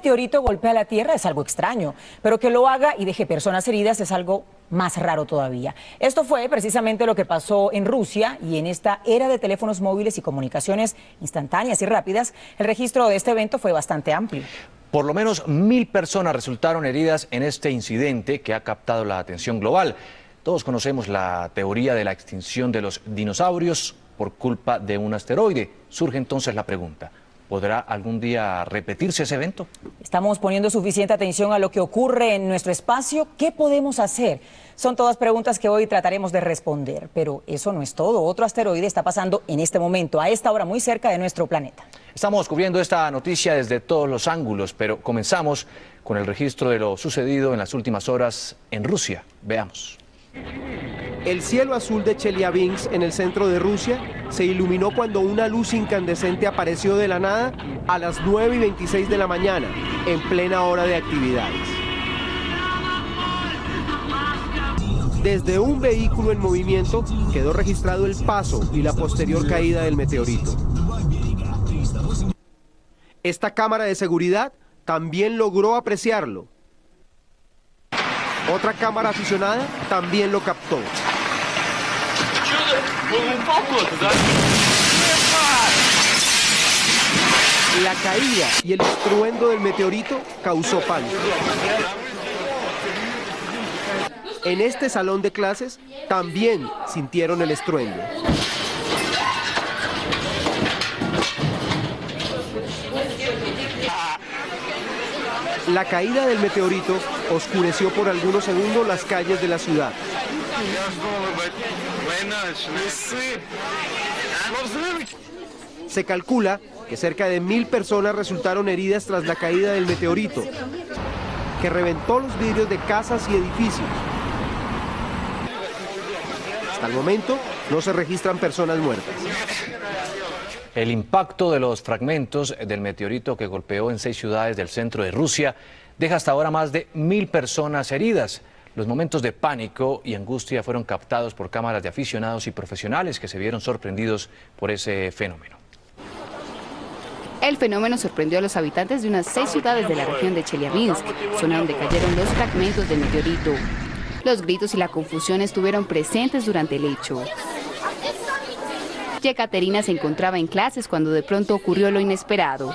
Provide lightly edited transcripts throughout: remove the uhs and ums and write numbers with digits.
meteorito golpea la Tierra es algo extraño, pero que lo haga y deje personas heridas es algo más raro todavía. Esto fue precisamente lo que pasó en Rusia, y en esta era de teléfonos móviles y comunicaciones instantáneas y rápidas, el registro de este evento fue bastante amplio. Por lo menos 1000 personas resultaron heridas en este incidente que ha captado la atención global. Todos conocemos la teoría de la extinción de los dinosaurios por culpa de un asteroide. Surge entonces la pregunta: ¿podrá algún día repetirse ese evento? ¿Estamos poniendo suficiente atención a lo que ocurre en nuestro espacio? ¿Qué podemos hacer? Son todas preguntas que hoy trataremos de responder, pero eso no es todo. Otro asteroide está pasando en este momento, a esta hora, muy cerca de nuestro planeta. Estamos cubriendo esta noticia desde todos los ángulos, pero comenzamos con el registro de lo sucedido en las últimas horas en Rusia. Veamos. El cielo azul de Chelyabinsk, en el centro de Rusia, se iluminó cuando una luz incandescente apareció de la nada a las 9:26 de la mañana, en plena hora de actividades. Desde un vehículo en movimiento quedó registrado el paso y la posterior caída del meteorito. Esta cámara de seguridad también logró apreciarlo. Otra cámara aficionada también lo captó. La caída y el estruendo del meteorito causó pánico. En este salón de clases también sintieron el estruendo. La caída del meteorito oscureció por algunos segundos las calles de la ciudad. Se calcula que cerca de 1000 personas resultaron heridas tras la caída del meteorito, que reventó los vidrios de casas y edificios. Hasta el momento no se registran personas muertas. El impacto de los fragmentos del meteorito que golpeó en 6 ciudades del centro de Rusia deja hasta ahora más de 1000 personas heridas. Los momentos de pánico y angustia fueron captados por cámaras de aficionados y profesionales que se vieron sorprendidos por ese fenómeno. El fenómeno sorprendió a los habitantes de unas 6 ciudades de la región de Chelyabinsk, zona donde cayeron los fragmentos del meteorito. Los gritos y la confusión estuvieron presentes durante el hecho. Yekaterina se encontraba en clases cuando de pronto ocurrió lo inesperado.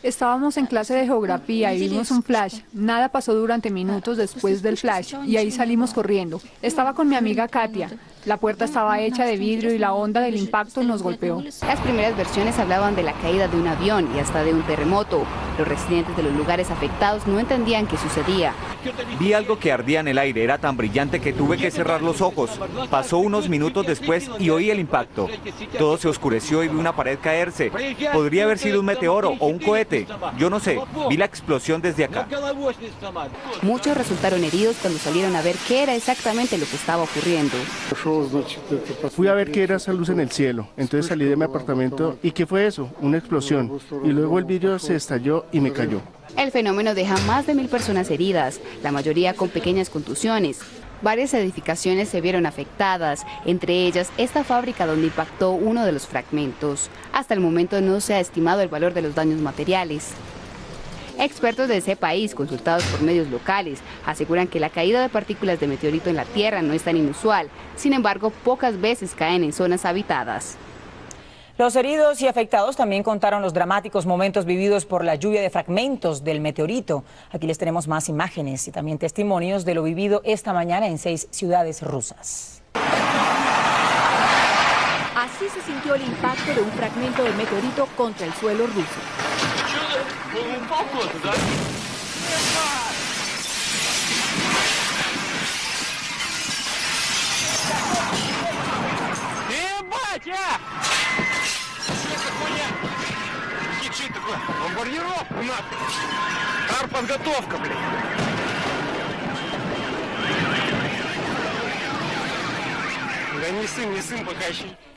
Estábamos en clase de geografía y vimos un flash. Nada pasó durante minutos después del flash y ahí salimos corriendo. Estaba con mi amiga Katia. La puerta estaba hecha de vidrio y la onda del impacto nos golpeó. Las primeras versiones hablaban de la caída de un avión y hasta de un terremoto. Los residentes de los lugares afectados no entendían qué sucedía. Vi algo que ardía en el aire, era tan brillante que tuve que cerrar los ojos. Pasó unos minutos después y oí el impacto. Todo se oscureció y vi una pared caerse. Podría haber sido un meteoro o un cohete. Yo no sé, vi la explosión desde acá. Muchos resultaron heridos cuando salieron a ver qué era exactamente lo que estaba ocurriendo. Fui a ver qué era esa luz en el cielo, entonces salí de mi apartamento y ¿qué fue eso? Una explosión, y luego el vidrio se estalló y me cayó. El fenómeno deja más de 1000 personas heridas, la mayoría con pequeñas contusiones. Varias edificaciones se vieron afectadas, entre ellas esta fábrica donde impactó uno de los fragmentos. Hasta el momento no se ha estimado el valor de los daños materiales. Expertos de ese país, consultados por medios locales, aseguran que la caída de partículas de meteorito en la Tierra no es tan inusual. Sin embargo, pocas veces caen en zonas habitadas. Los heridos y afectados también contaron los dramáticos momentos vividos por la lluvia de fragmentos del meteorito. Aquí les tenemos más imágenes y también testimonios de lo vivido esta mañana en 6 ciudades rusas. Así se sintió el impacto de un fragmento de meteorito contra el suelo ruso.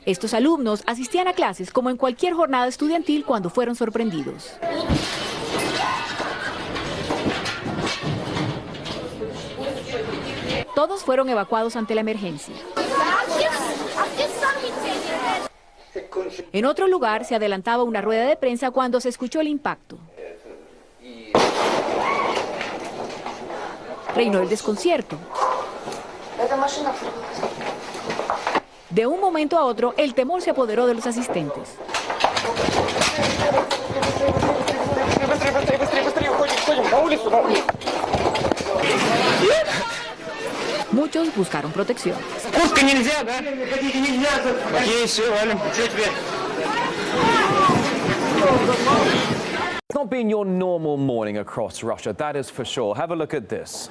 Estos alumnos asistían a clases como en cualquier jornada estudiantil cuando fueron sorprendidos. Todos fueron evacuados ante la emergencia. En otro lugar se adelantaba una rueda de prensa cuando se escuchó el impacto. Reinó el desconcierto. De un momento a otro, el temor se apoderó de los asistentes. Muchos buscaron protección. It's not been your normal morning across Russia, that is for sure. Have a look at this.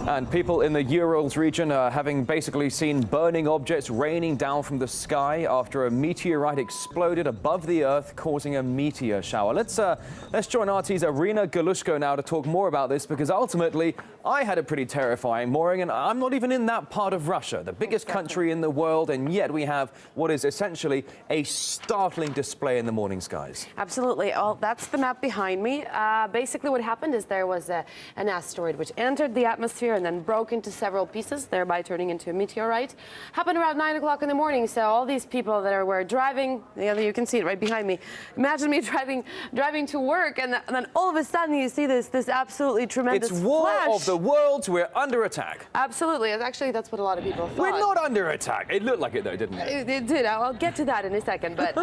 And people in the Urals region are having basically seen burning objects raining down from the sky after a meteorite exploded above the Earth, causing a meteor shower. Let's join RT's Irina Galushko now to talk more about this, because ultimately I had a pretty terrifying morning, and I'm not even in that part of Russia, the biggest country in the world, and yet we have what is essentially a startling display in the morning skies. Absolutely. Well, that's the map behind me. Basically what happened is there was an asteroid which entered the atmosphere and then broke into several pieces, thereby turning into a meteorite. Happened around 9 o'clock in the morning, so all these people that were driving, you can see it right behind me. Imagine me driving to work, and then all of a sudden you see this absolutely tremendous It's War flash. of the Worlds, we're under attack. Absolutely. Actually, that's what a lot of people thought. We're not under attack. It looked like it though, didn't it? It did. I'll get to that in a second, but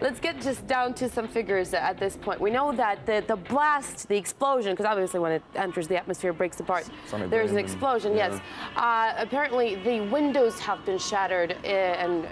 let's get just down to some figures at this point. We know that the blast, the explosion, because obviously when it enters the atmosphere, it breaks apart. There's an explosion, yes. Apparently, the windows have been shattered and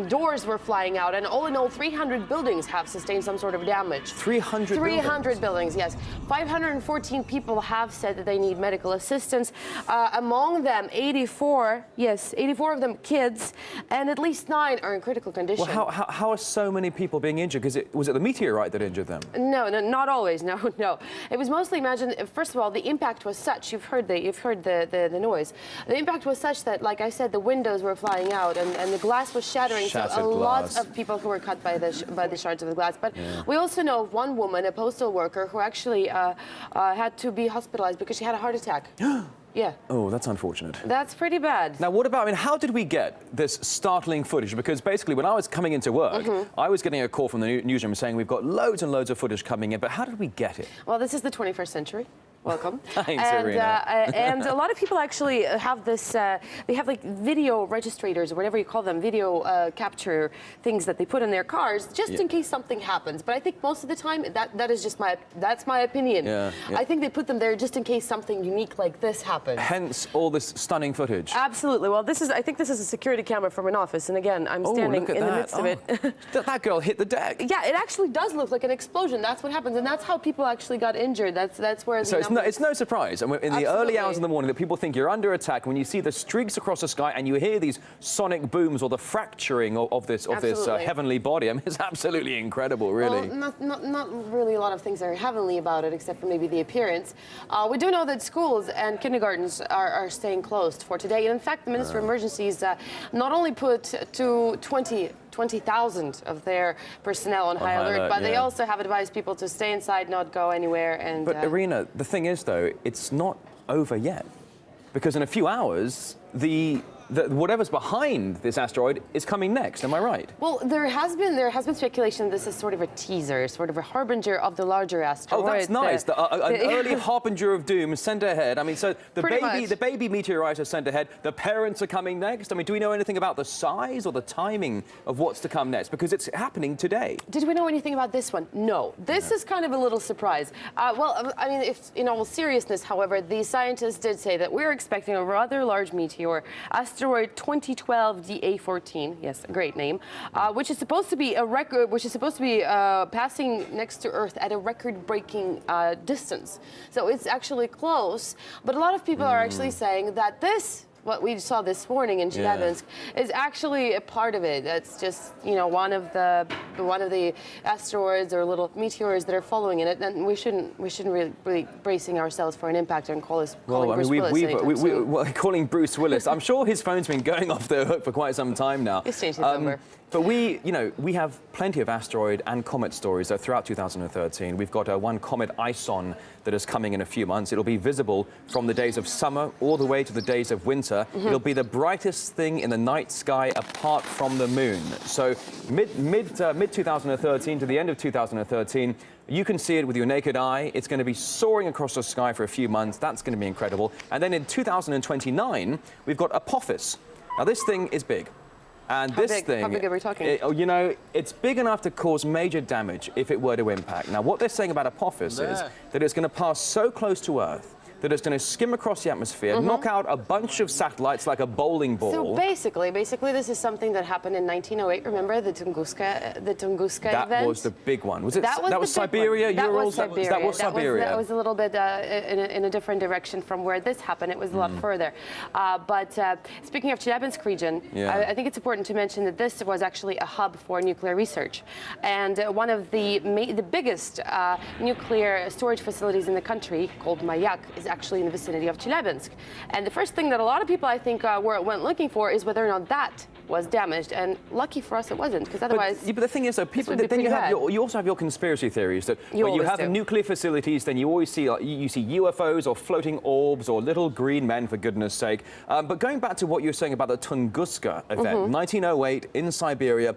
doors were flying out, and all in all 300 buildings have sustained some sort of damage. 300 buildings, yes. 514 people have said that they need medical assistance. Among them, 84 of them kids, and at least 9 are in critical condition. Well, how are so many people being injured? Because was it the meteorite that injured them? No, not always. No. It was mostly, imagine, first of all, the impact was such, you've heard the noise. The impact was such that, like I said, the windows were flying out and the glass was shattering, so a lot of people who were cut by the shards of the glass. But we also know of one woman, a postal worker, who actually had to be hospitalized because she had a heart attack. Yeah. Oh, that's unfortunate. That's pretty bad. Now, what about, I mean, how did we get this startling footage? Because basically, when I was coming into work, I was getting a call from the newsroom saying we've got loads and loads of footage coming in, but how did we get it? Well, this is the 21st century. Welcome. Thanks, and, Irina. And a lot of people actually have this, they have like video registrators or whatever you call them, video capture things that they put in their cars just in case something happens. But I think most of the time that is just that's my opinion. Yeah. I think they put them there just in case something unique like this happens. Hence all this stunning footage. Absolutely. Well, I think this is a security camera from an office, and again, I'm standing in the midst of it. That girl hit the deck. Yeah, it actually does look like an explosion. That's what happens, and that's how people actually got injured. That's where the it's no surprise, and in the early hours of the morning, that people think you're under attack when you see the streaks across the sky and you hear these sonic booms or the fracturing of this heavenly body. I mean, it's absolutely incredible, really. Well, not really a lot of things are heavenly about it, except for maybe the appearance. We do know that schools and kindergartens are staying closed for today. And in fact, the Minister of Emergencies not only put to 20,000 of their personnel on high alert, but they also have advised people to stay inside, not go anywhere. And but Irina, the thing is, though, it's not over yet, because in a few hours, whatever's behind this asteroid is coming next. Am I right? Well, there has been speculation this is sort of a teaser, sort of a harbinger of the larger asteroid. Oh, that's nice. An early harbinger of doom sent ahead. I mean, so the baby meteorite is sent ahead. The parents are coming next. I mean, do we know anything about the size or the timing of what's to come next? Because it's happening today. Did we know anything about this one? No. This is kind of a little surprise. Well, I mean, if in all seriousness, however, the scientists did say that we're expecting a rather large meteor, asteroid 2012 DA14. Yes, a great name. Which is supposed to be passing next to Earth at a record-breaking distance. So it's actually close. But a lot of people are actually saying that what we saw this morning in Chelyabinsk is actually a part of it. That's just, one of the asteroids or little meteors that are following in it, and we shouldn't really be bracing ourselves for an impact and calling Bruce Willis. Calling Bruce Willis. I'm sure his phone's been going off the hook for quite some time now. He's changed his number. But we have plenty of asteroid and comet stories throughout 2013. We've got one comet ISON that is coming in a few months. It'll be visible from the days of summer all the way to the days of winter. It'll be the brightest thing in the night sky apart from the moon. So mid 2013 to the end of 2013, you can see it with your naked eye. It's going to be soaring across the sky for a few months. That's going to be incredible. And then in 2029, we've got Apophis. Now, this thing is big. And how big are we talking? You know, it's big enough to cause major damage if it were to impact. Now, what they're saying about Apophis is that it's going to pass so close to Earth that it's going to skim across the atmosphere, knock out a bunch of satellites like a bowling ball. So basically, this is something that happened in 1908. Remember the Tunguska event? That was the big one. Was it? That was Siberia, Urals. That was Siberia. That was a little bit in a different direction from where this happened. It was a lot further. But speaking of Chelyabinsk region, I think it's important to mention that this was actually a hub for nuclear research, and one of the biggest nuclear storage facilities in the country, called Mayak, is actually in the vicinity of Chelyabinsk. And the first thing that a lot of people, I think, went looking for is whether or not that was damaged. And lucky for us, it wasn't, because otherwise. But the thing is, though, people. Then you also have your conspiracy theories that when you have nuclear facilities, then you always see you see UFOs or floating orbs or little green men, for goodness sake. But going back to what you were saying about the Tunguska event, 1908 in Siberia,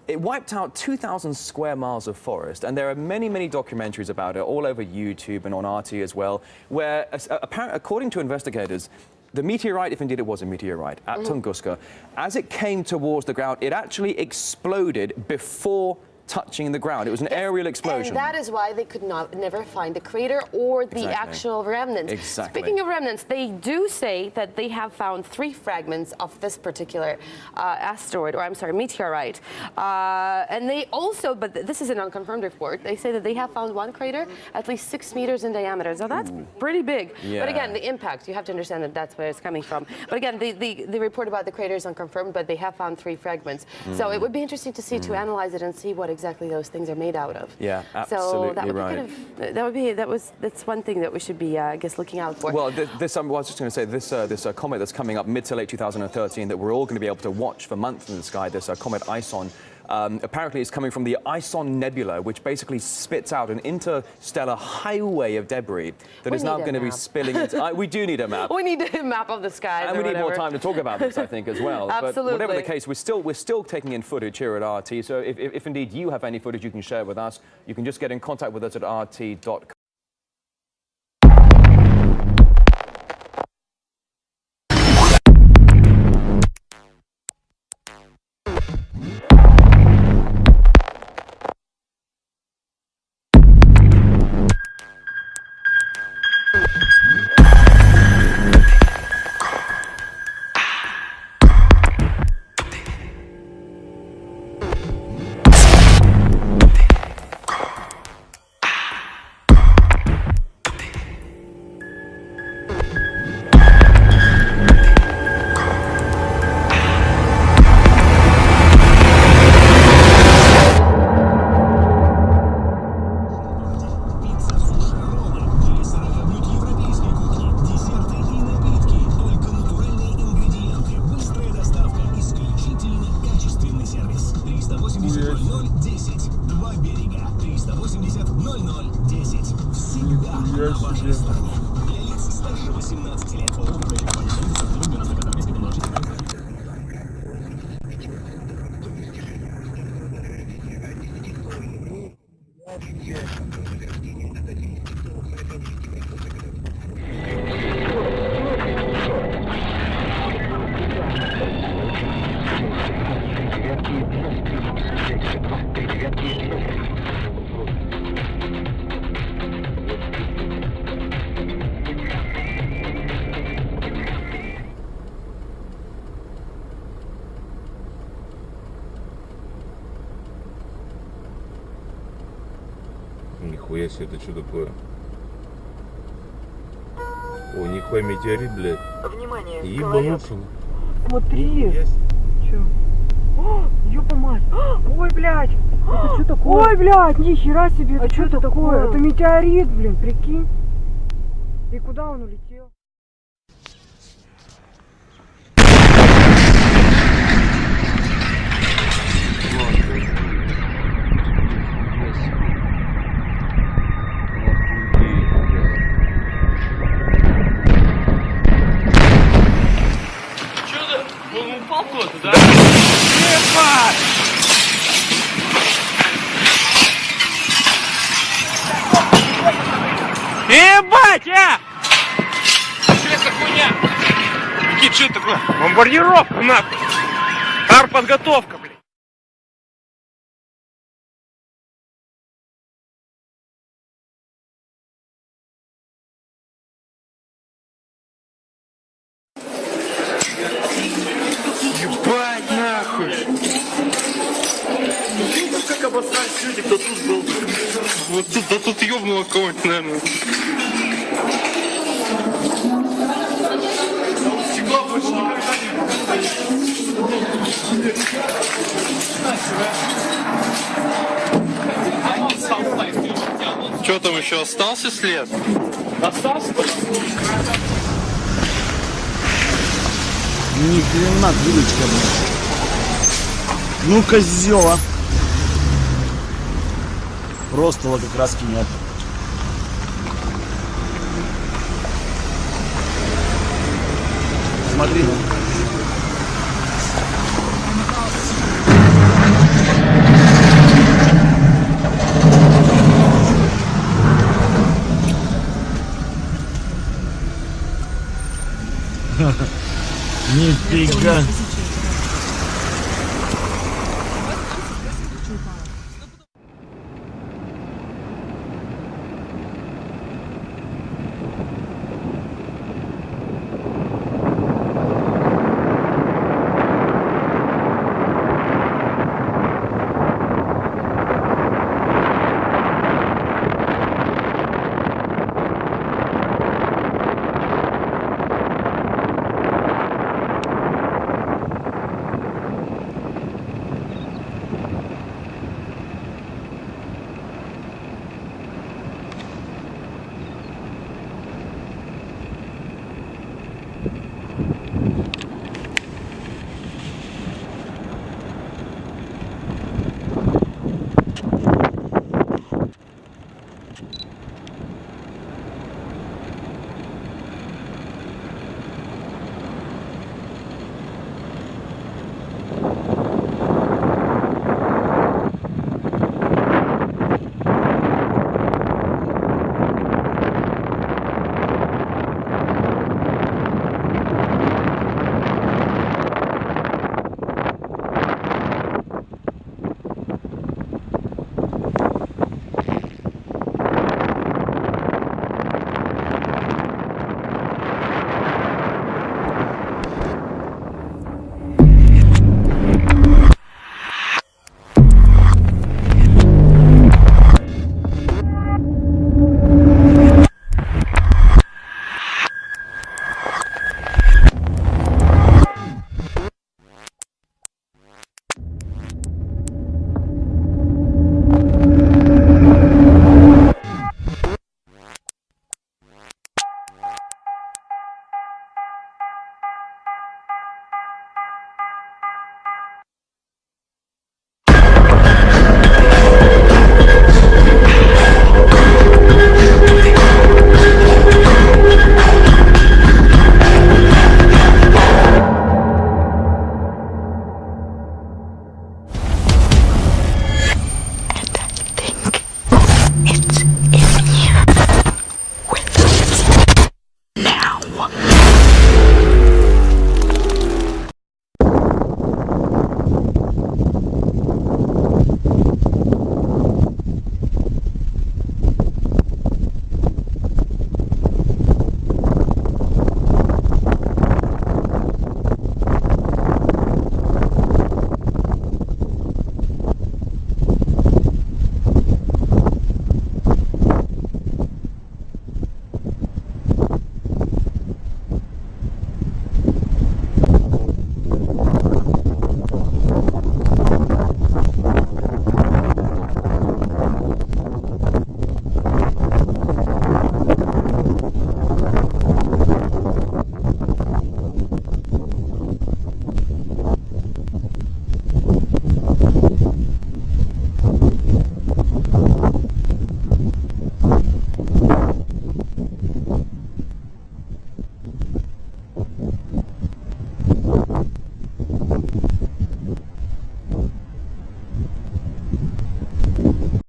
it wiped out 2,000 square miles of forest, and there are many, many documentaries about it all over YouTube and on RT as well, where apparently, according to investigators, the meteorite, if indeed it was a meteorite, at Tunguska, as it came towards the ground, it actually exploded before touching the ground. It was an aerial explosion. And that is why they could never find the crater or the actual remnants. Exactly. Speaking of remnants, they do say that they have found 3 fragments of this particular asteroid, or I'm sorry, meteorite. And they also, but this is an unconfirmed report, they say that they have found one crater at least 6 meters in diameter. So that's pretty big. Yeah. But again, the impact, you have to understand that that's where it's coming from. But again, the report about the crater is unconfirmed, but they have found 3 fragments. So it would be interesting to see, to analyze it and see what exactly those things are made out of. Yeah, absolutely so that would right. That's one thing that we should be, I guess, looking out for. Well, I was just going to say, this comet that's coming up mid to late 2013 that we're all going to be able to watch for months in the sky, this comet ISON, apparently it's coming from the ISON Nebula, which basically spits out an interstellar highway of debris that is now going to be spilling into... we do need a map. We need a map of the skies. And we need more time to talk about this, I think, as well. Absolutely. But whatever the case, we're still taking in footage here at RT. So if indeed you have any footage you can share with us, you can just get in contact with us at rt.com. Нихуя себе, это что такое? О, нихуя метеорит, блядь. Внимание, ебануться. Смотри. Чё? О, ёпа мать. Ой, блядь. Это что такое? Ой, блядь, нихера себе. Это что это такое? Это метеорит, блин, прикинь. И куда он улетел? ебать, а! Что это хуйня? Никит, что это такое? Бомбардировка, нахуй! Артподготовка, блядь! Ебать, нахуй! Как обосрать люди, кто тут был? Вот тут, да тут ёбнуло кого-нибудь, наверное. Стекла больше никогда не. Что там еще остался след? Остался? Ни хрена дырочка, блядь. Ну, козел, а. Просто лакокраски нет. Смотри. Нифига.